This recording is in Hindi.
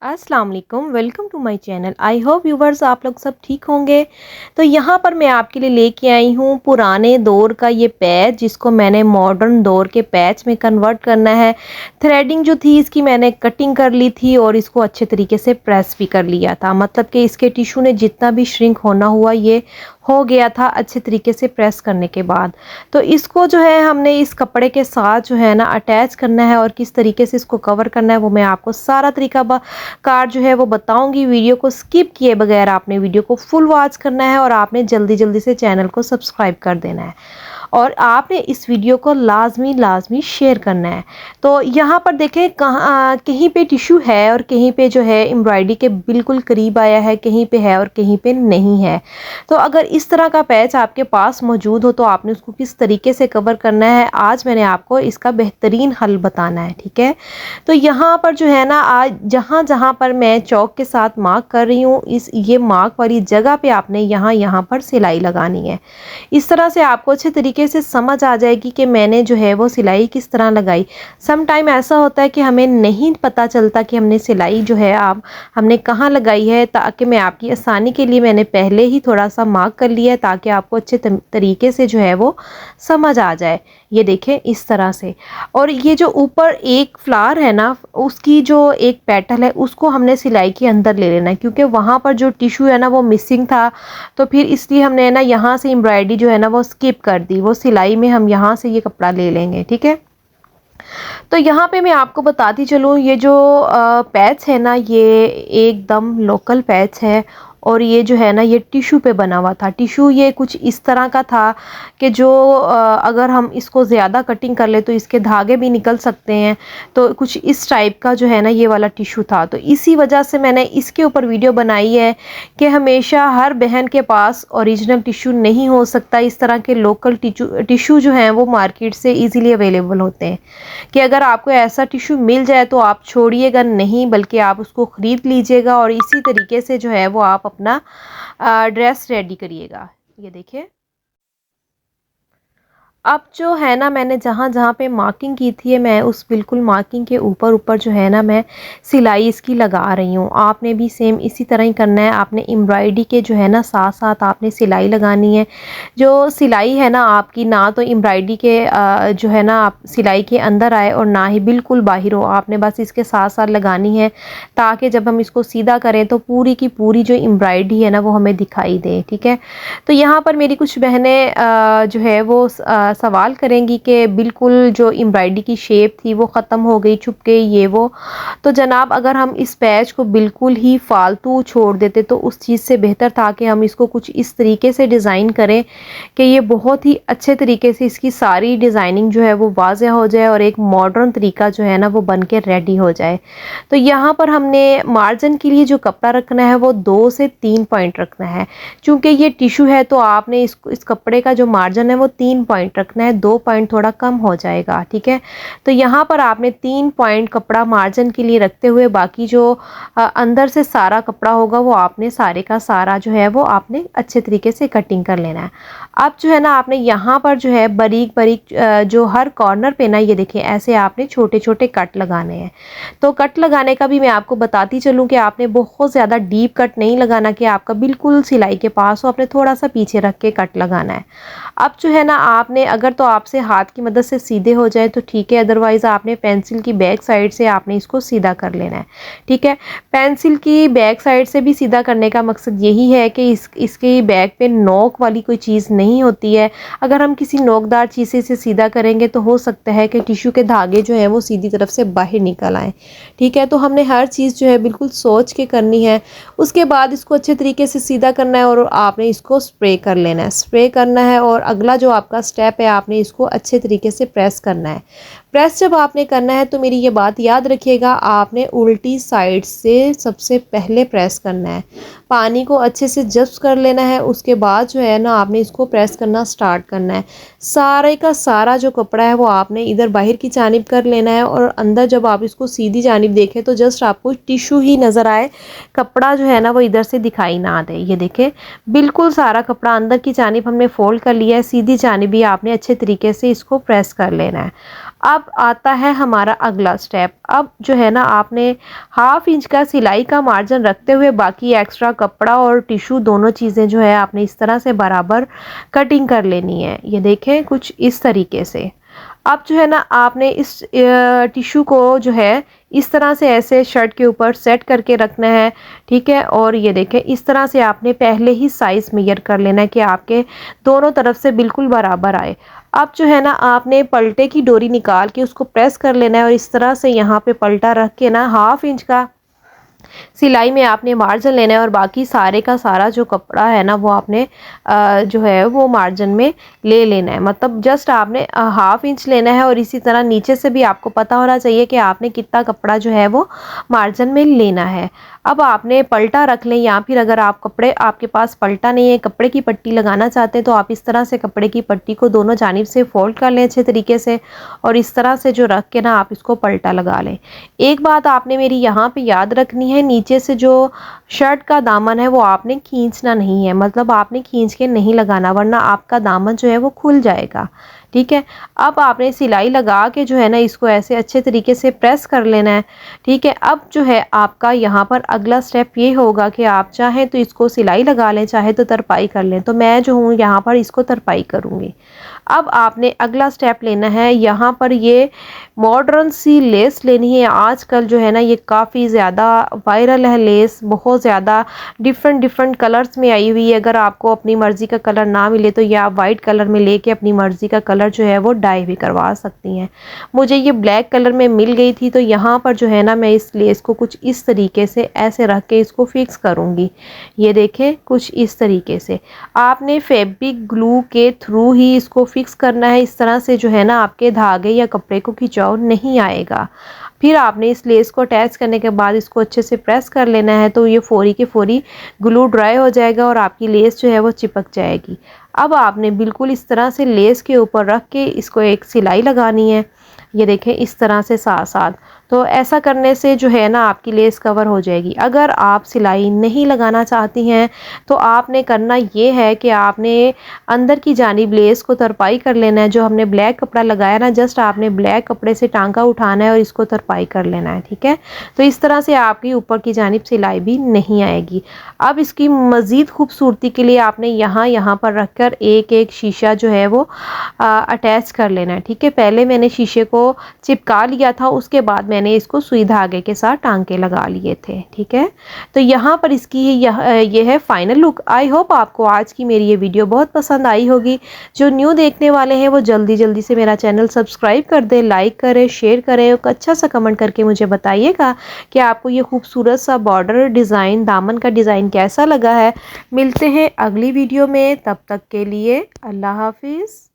अस्सलाम वालेकुम, welcome to my channel. I hope viewers आप लोग सब ठीक होंगे। तो यहाँ पर मैं आपके लिए लेके आई हूँ पुराने दौर का ये पैच, जिसको मैंने मॉडर्न दौर के पैच में कन्वर्ट करना है। थ्रेडिंग जो थी इसकी मैंने कटिंग कर ली थी और इसको अच्छे तरीके से प्रेस भी कर लिया था। मतलब कि इसके टिश्यू ने जितना भी श्रिंक होना हुआ ये हो गया था अच्छे तरीके से प्रेस करने के बाद। तो इसको जो है हमने इस कपड़े के साथ जो है ना अटैच करना है और किस तरीके से इसको कवर करना है वो मैं आपको सारा तरीका कार जो है वो बताऊंगी। वीडियो को स्किप किए बगैर आपने वीडियो को फुल वॉच करना है और आपने जल्दी जल्दी से चैनल को सब्सक्राइब कर देना है और आपने इस वीडियो को लाजमी शेयर करना है। तो यहाँ पर देखें कहीं पे टिश्यू है और कहीं पे जो है एम्ब्रॉयडरी के बिल्कुल करीब आया है, कहीं पे है और कहीं पे नहीं है। तो अगर इस तरह का पैच आपके पास मौजूद हो तो आपने उसको किस तरीके से कवर करना है, आज मैंने आपको इसका बेहतरीन हल बताना है। ठीक है, तो यहाँ पर जो है ना आज जहाँ जहाँ पर मैं चौक के साथ मार्क कर रही हूँ, इस ये मार्क वाली जगह पे आपने यहाँ पर सिलाई लगानी है। इस तरह से आपको अच्छे तरीके से समझ आ जाएगी कि मैंने जो है वो सिलाई किस तरह लगाई। सम टाइम ऐसा होता है कि हमें नहीं पता चलता कि हमने सिलाई जो है हमने कहाँ लगाई है, ताकि मैं आपकी आसानी के लिए मैंने पहले ही थोड़ा सा मार्क कर लिया है ताकि आपको अच्छे तरीके से जो है वो समझ आ जाए। ये देखें इस तरह से। और ये जो ऊपर एक फ्लावर है ना, उसकी जो एक पेटल है उसको हमने सिलाई के अंदर ले लेना है, क्योंकि वहाँ पर जो टिश्यू है ना वो मिसिंग था। तो फिर इसलिए हमने ना यहाँ से एम्ब्रॉयडरी जो है ना वो स्किप कर दी, वो सिलाई में हम यहाँ से ये कपड़ा ले लेंगे। ठीक है, तो यहाँ पे मैं आपको बताती चलूँ, ये जो पैच है ना ये एकदम लोकल पैच है और ये जो है ना ये टिश्यू पे बना हुआ था। टिश्यू ये कुछ इस तरह का था कि जो अगर हम इसको ज़्यादा कटिंग कर ले तो इसके धागे भी निकल सकते हैं। तो कुछ इस टाइप का जो है ना ये वाला टिश्यू था। तो इसी वजह से मैंने इसके ऊपर वीडियो बनाई है कि हमेशा हर बहन के पास ओरिजिनल टिश्यू नहीं हो सकता। इस तरह के लोकल टिश्यू जो हैं वो मार्केट से ईज़िली अवेलेबल होते हैं कि अगर आपको ऐसा टिश्यू मिल जाए तो आप छोड़िएगा नहीं, बल्कि आप उसको ख़रीद लीजिएगा और इसी तरीके से जो है वो आप अपना ड्रेस रेडी करिएगा। ये देखिए, अब जो है ना मैंने जहाँ जहाँ पे मार्किंग की थी मैं उस बिल्कुल मार्किंग के ऊपर ऊपर जो है ना मैं सिलाई इसकी लगा रही हूँ। आपने भी सेम इसी तरह ही करना है। आपने एम्ब्रॉयडरी के जो है ना साथ साथ आपने सिलाई लगानी है। जो सिलाई है ना आपकी, ना तो एम्ब्रॉयडरी के जो है ना आप सिलाई के अंदर आए और ना ही बिल्कुल बाहर हो। आपने बस इसके साथ साथ लगानी है ताकि जब हम इसको सीधा करें तो पूरी की पूरी जो एम्ब्रॉयडरी है ना वो हमें दिखाई दे। ठीक है, तो यहाँ पर मेरी कुछ बहनें जो है वो सवाल करेंगी कि बिल्कुल जो एम्ब्रॉयडरी की शेप थी वो ख़त्म हो गई, छुप गई, ये वो। तो जनाब अगर हम इस पैच को बिल्कुल ही फालतू छोड़ देते तो उस चीज़ से बेहतर था कि हम इसको कुछ इस तरीके से डिज़ाइन करें कि ये बहुत ही अच्छे तरीके से इसकी सारी डिज़ाइनिंग जो है वो वाज़ेह हो जाए और एक मॉडर्न तरीका जो है ना वो बन के रेडी हो जाए। तो यहाँ पर हमने मार्जिन के लिए जो कपड़ा रखना है वो 2 से 3 पॉइंट रखना है। चूँकि ये टिश्यू है तो आपने इस कपड़े का जो मार्जिन है वो 3 पॉइंट रखना है, 2 पॉइंट थोड़ा कम हो जाएगा। ठीक है, तो यहाँ पर आपने 3 पॉइंट कपड़ा मार्जिन के लिए रखते हुए बाकी जो अंदर से सारा कपड़ा होगा वो आपने सारे का सारा जो है वो आपने अच्छे तरीके से कटिंग कर लेना है। अब जो है ना आपने यहाँ पर जो है बारीक बारीक जो हर कॉर्नर पे ना ये देखिए ऐसे आपने छोटे छोटे कट लगाने हैं। तो कट लगाने का भी मैं आपको बताती चलूँ कि आपने बहुत ज़्यादा डीप कट नहीं लगाना कि आपका बिल्कुल सिलाई के पास हो, आपने थोड़ा सा पीछे रख के कट लगाना है। अब जो है ना आपने अगर तो आपसे हाथ की मदद से सीधे हो जाए तो ठीक है, अदरवाइज़ आपने पेंसिल की बैक साइड से आपने इसको सीधा कर लेना है। ठीक है, पेंसिल की बैक साइड से भी सीधा करने का मकसद यही है कि इसके बैक पे नोक वाली कोई चीज़ नहीं होती है। अगर हम किसी नोकदार चीज़ से सीधा करेंगे तो हो सकता है कि टिश्यू के धागे जो हैं वो सीधी तरफ से बाहर निकल आएँ। ठीक है, तो हमने हर चीज़ जो है बिल्कुल सोच के करनी है। उसके बाद इसको अच्छे तरीके से सीधा करना है और आपने इसको स्प्रे कर लेना है, स्प्रे करना है। और अगला जो आपका स्टेप है आपने इसको अच्छे तरीके से प्रेस करना है। प्रेस जब आपने करना है तो मेरी ये बात याद रखिएगा, आपने उल्टी साइड से सबसे पहले प्रेस करना है। पानी को अच्छे से जब्स कर लेना है, उसके बाद जो है ना आपने इसको प्रेस करना स्टार्ट करना है। सारे का सारा जो कपड़ा है वो आपने इधर बाहर की जानिब कर लेना है और अंदर जब आप इसको सीधी जानिब देखें तो जस्ट आपको टिश्यू ही नज़र आए, कपड़ा जो है ना वो इधर से दिखाई ना दे। ये देखें बिल्कुल सारा कपड़ा अंदर की जानिब हमने फोल्ड कर लिया है, सीधी जानिब भी आपने अच्छे तरीके से इसको प्रेस कर लेना है। अब आता है हमारा अगला स्टेप। अब जो है ना आपने 1/2 इंच का सिलाई का मार्जिन रखते हुए बाकी एक्स्ट्रा कपड़ा और टिश्यू दोनों चीज़ें जो है आपने इस तरह से बराबर कटिंग कर लेनी है। ये देखें कुछ इस तरीके से। अब जो है ना आपने इस टिश्यू को जो है इस तरह से ऐसे शर्ट के ऊपर सेट करके रखना है, ठीक है। और ये देखें इस तरह से आपने पहले ही साइज़ मेजर कर लेना है कि आपके दोनों तरफ से बिल्कुल बराबर आए। अब जो है ना आपने पलटे की डोरी निकाल के उसको प्रेस कर लेना है और इस तरह से यहाँ पे पलटा रख के ना 1/2 इंच का सिलाई में आपने मार्जिन लेना है और बाकी सारे का सारा जो कपड़ा है ना वो आपने जो है वो मार्जिन में ले लेना है। मतलब जस्ट आपने 1/2 इंच लेना है और इसी तरह नीचे से भी आपको पता होना चाहिए कि आपने कितना कपड़ा जो है वो मार्जिन में लेना है। अब आपने पलटा रख लें या फिर अगर आप कपड़े आपके पास पलटा नहीं है, कपड़े की पट्टी लगाना चाहते हैं तो आप इस तरह से कपड़े की पट्टी को दोनों जानिब से फोल्ड कर लें अच्छे तरीके से और इस तरह से जो रख के ना आप इसको पलटा लगा लें। एक बात आपने मेरी यहाँ पे याद रखनी है, नीचे से जो शर्ट का दामन है वो आपने खींचना नहीं है, मतलब आपने खींच के नहीं लगाना वरना आपका दामन जो है वो खुल जाएगा, ठीक है। अब आपने सिलाई लगा के जो है ना इसको ऐसे अच्छे तरीके से प्रेस कर लेना है, ठीक है। अब जो है आपका यहाँ पर अगला स्टेप ये होगा कि आप चाहें तो इसको सिलाई लगा लें, चाहे तो तरपाई कर लें। तो मैं जो हूँ यहाँ पर इसको तरपाई करूँगी। अब आपने अगला स्टेप लेना है, यहाँ पर ये मॉडर्न सी लेस लेनी है। आजकल जो है ना ये काफ़ी ज़्यादा वायरल है लेस, बहुत ज़्यादा डिफरेंट डिफरेंट कलर्स में आई हुई है। अगर आपको अपनी मर्ज़ी का कलर ना मिले तो ये आप वाइट कलर में लेके अपनी मर्ज़ी का कलर जो है वो डाई भी करवा सकती हैं। मुझे ये ब्लैक कलर में मिल गई थी तो यहाँ पर जो है ना मैं इस लेस को कुछ इस तरीके से ऐसे रख के इसको फिक्स करूँगी। ये देखें कुछ इस तरीके से आपने फैब्रिक ग्लू के थ्रू ही इसको फिक्स करना है। इस तरह से जो है ना आपके धागे या कपड़े को खिंचाव नहीं आएगा। फिर आपने इस लेस को अटैच करने के बाद इसको अच्छे से प्रेस कर लेना है तो ये फौरी के फौरी ग्लू ड्राई हो जाएगा और आपकी लेस जो है वो चिपक जाएगी। अब आपने बिल्कुल इस तरह से लेस के ऊपर रख के इसको एक सिलाई लगानी है। ये देखें इस तरह से साथ साथ, तो ऐसा करने से जो है ना आपकी लेस कवर हो जाएगी। अगर आप सिलाई नहीं लगाना चाहती हैं तो आपने करना ये है कि आपने अंदर की जानिब लेस को तरपाई कर लेना है। जो हमने ब्लैक कपड़ा लगाया ना जस्ट आपने ब्लैक कपड़े से टांका उठाना है और इसको तरपाई कर लेना है, ठीक है। तो इस तरह से आपकी ऊपर की जानिब सिलाई भी नहीं आएगी। अब इसकी मज़ीद खूबसूरती के लिए आपने यहाँ पर रखकर एक एक शीशा जो है वो अटैच कर लेना है, ठीक है। पहले मैंने शीशे को चिपका लिया था, उसके बाद मैंने इसको सुई धागे के साथ टांके लगा लिए थे, ठीक है। तो यहाँ पर इसकी ये है फाइनल लुक। आई होप आपको आज की मेरी ये वीडियो बहुत पसंद आई होगी। जो न्यू देखने वाले हैं वो जल्दी जल्दी से मेरा चैनल सब्सक्राइब कर दें, लाइक करें, शेयर करें और अच्छा सा कमेंट करके मुझे बताइएगा कि आपको ये खूबसूरत सा बॉर्डर डिज़ाइन, दामन का डिज़ाइन कैसा लगा है। मिलते हैं अगली वीडियो में, तब तक के लिए अल्लाह हाफिज़।